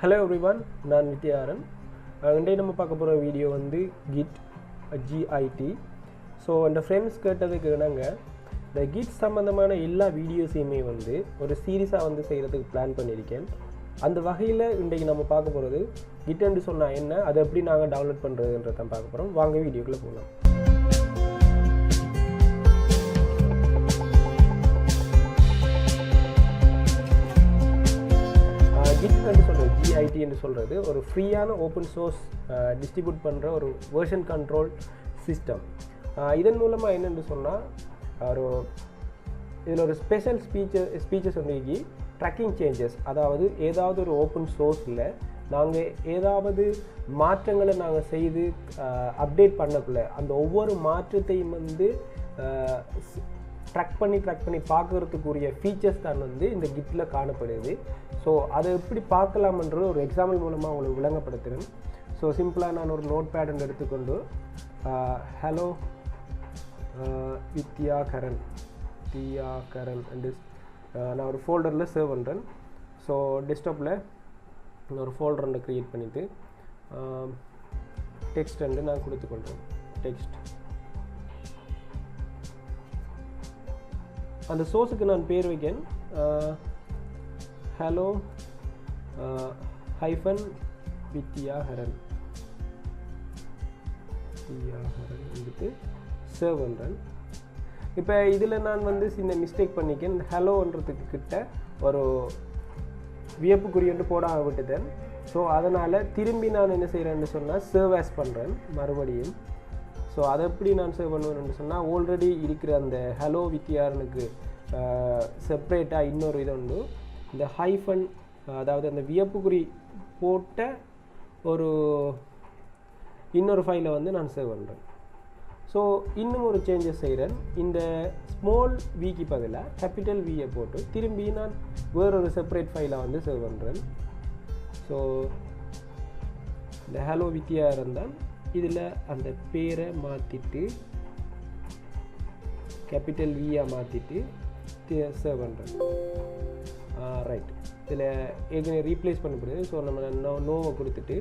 Hello everyone, நான் வித்யாரன். இன்றைக்கு நம்ம பார்க்க போகிற வீடியோ வந்து GIT. ஸோ அந்த ஃப்ரெண்ட்ஸ் கேட்டதுக்கு நாங்கள் இந்த கிட் சம்மந்தமான எல்லா வீடியோஸையுமே வந்து ஒரு சீரீஸாக வந்து செய்கிறதுக்கு பிளான் பண்ணியிருக்கேன். அந்த வகையில் இன்றைக்கு நம்ம பார்க்க போகிறது கிட்ன்னு சொன்னால் என்ன, அதை எப்படி நாங்கள் டவுன்லோட் பண்ணுறதுன்றதை தான் பார்க்க போகிறோம். வாங்க வீடியோக்குள்ளே போகலாம். கிட்னு சொல்கிறது GIT என்று சொல்கிறது ஒரு ஃப்ரீயான ஓப்பன் சோர்ஸ் டிஸ்ட்ரிபியூட் பண்ணுற ஒரு வெர்ஷன் கண்ட்ரோல் சிஸ்டம். இதன் மூலமாக என்னென்னு சொன்னால் இதில் ஒரு ஸ்பெஷல் ஸ்பீச்சஸ் வந்து ட்ராக்கிங் சேஞ்சஸ், அதாவது ஏதாவது ஒரு ஓப்பன் சோர்ஸில் நாங்கள் ஏதாவது மாற்றங்களை நாங்கள் செய்து அப்டேட் பண்ணக்குள்ள அந்த ஒவ்வொரு மாற்றத்தையும் வந்து ட்ராக் பண்ணி பார்க்குறதுக்குரிய ஃபீச்சர்ஸ் தான் வந்து இந்த கிட்டில் காணப்படுது. ஸோ அதை எப்படி பார்க்கலாம்ன்றது ஒரு எக்ஸாம்பிள் மூலமாக உங்களுக்கு விளங்கப்படுத்துகிறேன். ஸோ சிம்பிளாக நான் ஒரு நோட் பேட் எடுத்துக்கொண்டு ஹலோ வித்யாகரன் என்று நான் ஒரு ஃபோல்டரில் சேவ் பண்ணுறேன். ஸோ டெஸ்க்டாப்பில் ஒரு ஃபோல்டர் ஒன்று க்ரியேட் பண்ணிவிட்டு டெக்ஸ்ட் வந்து நான் கொடுத்துக்கொள்கிறேன். டெக்ஸ்ட் அந்த சோர்ஸுக்கு நான் பேர் வைக்கேன் ஹலோ ஹைஃபன் வித்யாகரன் வந்துட்டு சேவ் பண்ணுறேன். இப்போ இதில் நான் வந்து இந்த மிஸ்டேக் பண்ணிக்கேன். ஹலோன்றதுக்கு கிட்ட ஒரு வியப்புக்குறியொன்று போட விட்டுட்டேன். ஸோ அதனால் திரும்பி நான் என்ன செய்கிறேன்னு சொன்னால் சேவ் ஆஸ் பண்ணுறேன் மறுபடியும். ஸோ அதை எப்படி நான் சேவ் பண்ணுவேன்னு சொன்னால் ஆல்ரெடி இருக்கிற அந்த ஹலோ வித்யாரனுக்கு செப்ரேட்டாக இன்னொரு இது உண்டு. இந்த ஹைஃபன், அதாவது அந்த வியப்புக்குறி போட்ட ஒரு இன்னொரு ஃபைலை வந்து நான் சேவ் பண்ணுறேன். ஸோ இன்னும் ஒரு சேஞ்சஸ் செய்கிறேன். இந்த ஸ்மால் விக்கு பதிலாக கேபிட்டல் வியை போட்டு திரும்பி நான் வேறொரு செப்பரேட் ஃபைலை வந்து சேவ் பண்ணுறேன். ஸோ இந்த ஹலோ வித்யா இருந்தால் இதில் அந்த பேரை மாற்றிட்டு கேபிட்டல் வியாக மாற்றிட்டு சேவ் பண்ணுறேன். ரைட், இதில் ஏற்கனவே ரீப்ளேஸ் பண்ணப்படுது. ஸோ நம்ம நோவை கொடுத்துட்டு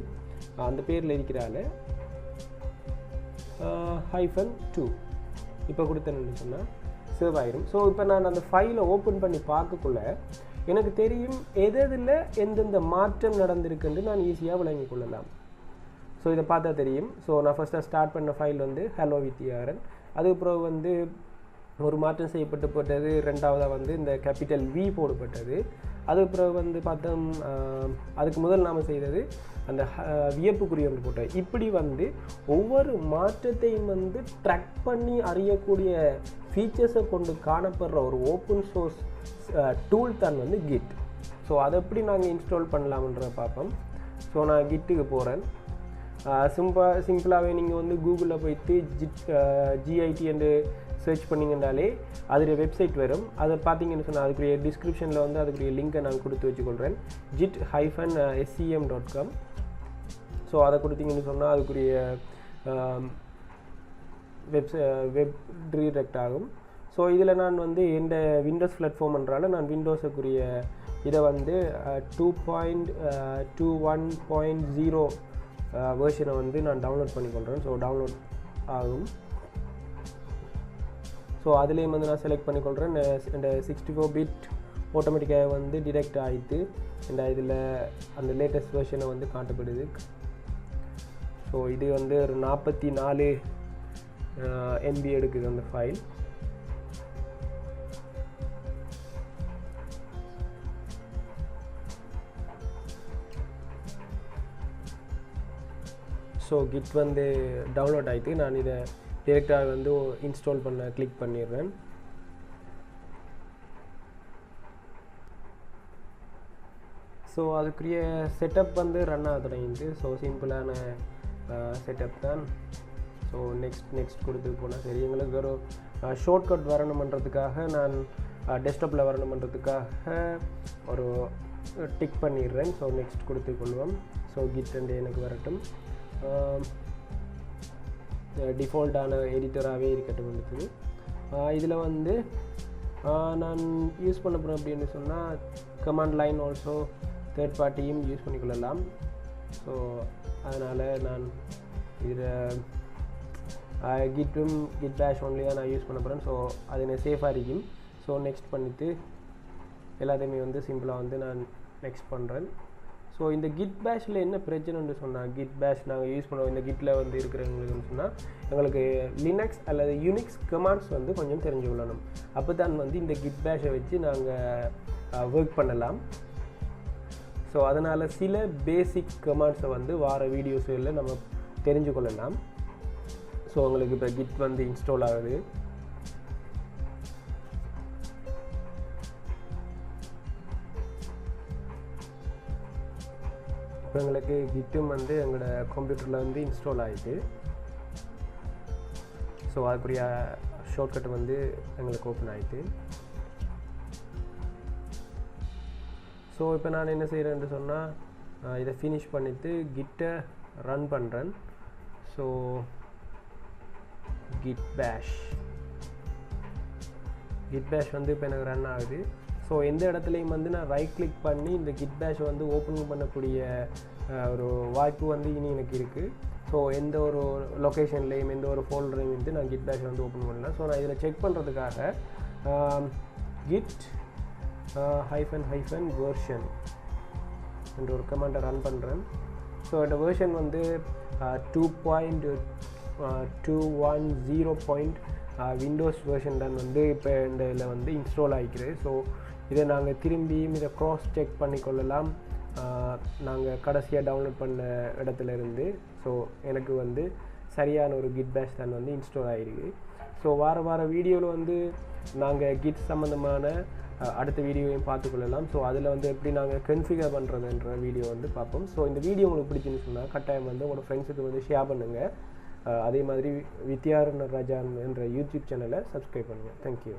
அந்த பேரில் இருக்கிறால -2 இப்போ கொடுத்தேன்னு சொன்னால் சேவ் ஆயிடும். ஸோ இப்போ நான் அந்த ஃபைலை ஓப்பன் பண்ணி பார்க்கக்குள்ள எனக்கு தெரியும் எதில் எந்தெந்த மாற்றம் நடந்திருக்குன்னு நான் ஈஸியாக விளங்கி கொள்ளலாம். ஸோ இதை பார்த்தா தெரியும். ஸோ நான் ஃபஸ்ட்டாக ஸ்டார்ட் பண்ண ஃபைல் வந்து ஹலோ வித்யாரன். அதுக்கப்புறம் வந்து ஒரு மாற்றம் செய்யப்பட்டு போட்டது. ரெண்டாவதாக வந்து இந்த கேபிட்டல் வி போடப்பட்டது. அதுக்கப்புறம் வந்து பார்த்தோம் அதுக்கு முதல் நாம் செய்தது அந்த வியப்புக்குரிய ஒன்று போட்டது. இப்படி வந்து ஒவ்வொரு மாற்றத்தையும் வந்து ட்ராக் பண்ணி அறியக்கூடிய ஃபீச்சர்ஸை கொண்டு காணப்படுற ஒரு ஓப்பன் சோர்ஸ் டூல் தான் வந்து கிட். ஸோ அதை எப்படி நாங்கள் இன்ஸ்டால் பண்ணலாம்ன்றத பார்ப்போம். ஸோ நான் கிட்டுக்கு போகிறேன். சிம்பிளாகவே நீங்கள் வந்து கூகுளில் போய்ட்டு GIT என்று சர்ச் பண்ணிங்கன்னாலே அதில் வெப்சைட் வரும். அதை பார்த்தீங்கன்னு சொன்னால் அதுக்குரிய டிஸ்கிரிப்ஷனில் வந்து அதுக்குரிய லிங்கை நான் கொடுத்து வச்சுக்கொள்கிறேன். git-scm.com. ஸோ அதை கொடுத்தீங்கன்னு சொன்னால் அதுக்குரிய வெப் ரீடெக்ட் ஆகும். ஸோ இதில் நான் வந்து எந்த விண்டோஸ் பிளாட்ஃபார்ம்ன்றால நான் விண்டோஸுக்குரிய இதை வந்து 2.21.0 வேர்ஷனை வந்து நான் டவுன்லோட் பண்ணிக்கொள்கிறேன். ஸோ டவுன்லோட் ஆகும். ஸோ அதுலேயும் வந்து நான் செலக்ட் பண்ணிக்கொள்கிறேன். இந்த 64 பிட் ஆட்டோமேட்டிக்காக வந்து டிடெக்ட் ஆகிட்டு இந்த இதில் அந்த லேட்டஸ்ட் வேர்ஷனை வந்து காட்டப்படுது. ஸோ இது வந்து ஒரு 44 MB எடுக்குது அந்த ஃபைல். ஸோ கிட் வந்து டவுன்லோட் ஆகிட்டு நான் இதை டிரெக்டாக வந்து இன்ஸ்டால் பண்ண கிளிக் பண்ணிடுறேன். ஸோ அதுக்குரிய செட்டப் வந்து ரன் ஆக தொடங்கிட்டு. ஸோ சிம்பிளான செட்டப் தான். ஸோ நெக்ஸ்ட் கொடுத்து போனால் சரி. எங்களுக்கு ஒரு ஷார்ட்கட் வரணுமன்றதுக்காக நான் டெஸ்க்டாப்பில் வரணுமன்றதுக்காக ஒரு டிக் பண்ணிடுறேன். ஸோ நெக்ஸ்ட் கொடுத்து கொள்வோம். ஸோ கிட் வந்து எனக்கு வரட்டும். டிஃபால்ட்டான எடிட்டராகவே இருக்கட்டும் இருக்குது. இதில் வந்து நான் யூஸ் பண்ண போகிறேன் அப்படின்னு சொன்னால் கமாண்ட் லைன் ஆல்சோ தேர்ட் பார்ட்டியும் யூஸ் பண்ணிக்கொள்ளலாம். ஸோ அதனால் நான் இதில் கிட் பேஷ் ஒன்லியாக நான் யூஸ் பண்ண போகிறேன். ஸோ அது எனக்கு சேஃபாக இருக்கும். ஸோ நெக்ஸ்ட் பண்ணிவிட்டு எல்லாத்தையுமே வந்து சிம்பிளாக வந்து நான் நெக்ஸ்ட் பண்ணுறேன். ஸோ இந்த கிட் பேஷில் என்ன பிரச்சனைன்னு சொன்னால், கிட் பேஷ் நாங்கள் யூஸ் பண்ணுவோம் இந்த கிட்டில் வந்து இருக்கிறவங்களுக்குன்னு சொன்னால் எங்களுக்கு லினக்ஸ் அல்லது யூனிக்ஸ் கமாண்ட்ஸ் வந்து கொஞ்சம் தெரிஞ்சு கொள்ளணும். அப்போ தான் வந்து இந்த கிட் பேஷை வச்சு நாங்கள் ஒர்க் பண்ணலாம். ஸோ அதனால் சில பேசிக் கமாண்ட்ஸை வந்து வார வீடியோஸில் நம்ம தெரிஞ்சு கொள்ளலாம். ஸோ உங்களுக்கு இப்போ கிட் வந்து இன்ஸ்டால் ஆகுது. இப்போ எங்களுக்கு கிட்டும் வந்து எங்களோட கம்ப்யூட்டரில் வந்து இன்ஸ்டால் ஆகிட்டு, ஸோ அதுக்குரிய ஷார்ட்கட் வந்து எங்களுக்கு ஓப்பன் ஆகிட்டு. ஸோ இப்போ நான் என்ன செய்கிறேன்னு சொன்னால் இதை ஃபினிஷ் பண்ணிவிட்டு கிட்டை ரன் பண்ணுறேன். ஸோ கிட் பேஷ் வந்து இப்போ எனக்கு ரன் ஆகுது. ஸோ எந்த இடத்துலையும் வந்து நான் ரைட் கிளிக் பண்ணி இந்த கிட் பேஷை வந்து ஓப்பன் பண்ணக்கூடிய ஒரு வாய்ப்பு வந்து இனி எனக்கு இருக்குது. ஸோ எந்த ஒரு லொக்கேஷன்லேயும் எந்த ஒரு ஃபோல்டரையும் வந்து நான் கிட் பேஷை வந்து ஓப்பன் பண்ணல. ஸோ நான் இதில் செக் பண்ணுறதுக்காக கிட் -version என்ற ஒரு கமாண்டை ரன் பண்ணுறேன். ஸோ இந்த வெர்ஷன் வந்து 2.210. விண்டோஸ் வெர்ஷன் தான் வந்து இப்போ இந்த இதில் வந்து இன்ஸ்டால் ஆகிக்கிறது. ஸோ இதை நாங்கள் திரும்பியும் இதை க்ராஸ் செக் பண்ணிக்கொள்ளலாம் நாங்கள் கடைசியாக டவுன்லோட் பண்ண இடத்துலேருந்து. ஸோ எனக்கு வந்து சரியான ஒரு கிட் பேஷ் தான் வந்து இன்ஸ்டால் ஆகிருக்கு. ஸோ வார வீடியோவில் வந்து நாங்கள் கிட் சம்மந்தமான அடுத்த வீடியோவையும் பார்த்துக்கொள்ளலாம். ஸோ அதில் வந்து எப்படி நாங்கள் கன்ஃபிகர் பண்ணுறதுன்ற வீடியோ வந்து பார்ப்போம். ஸோ இந்த வீடியோ உங்களுக்கு பிடிச்சுன்னு சொன்னால் கட்டாயம் வந்து உங்களோட ஃப்ரெண்ட்ஸுக்கு வந்து ஷேர் பண்ணுங்கள். அதே மாதிரி வித்யாரண்ய ராஜா என்ற யூடியூப் சேனலை சப்ஸ்கிரைப் பண்ணுங்கள். தேங்க்யூ.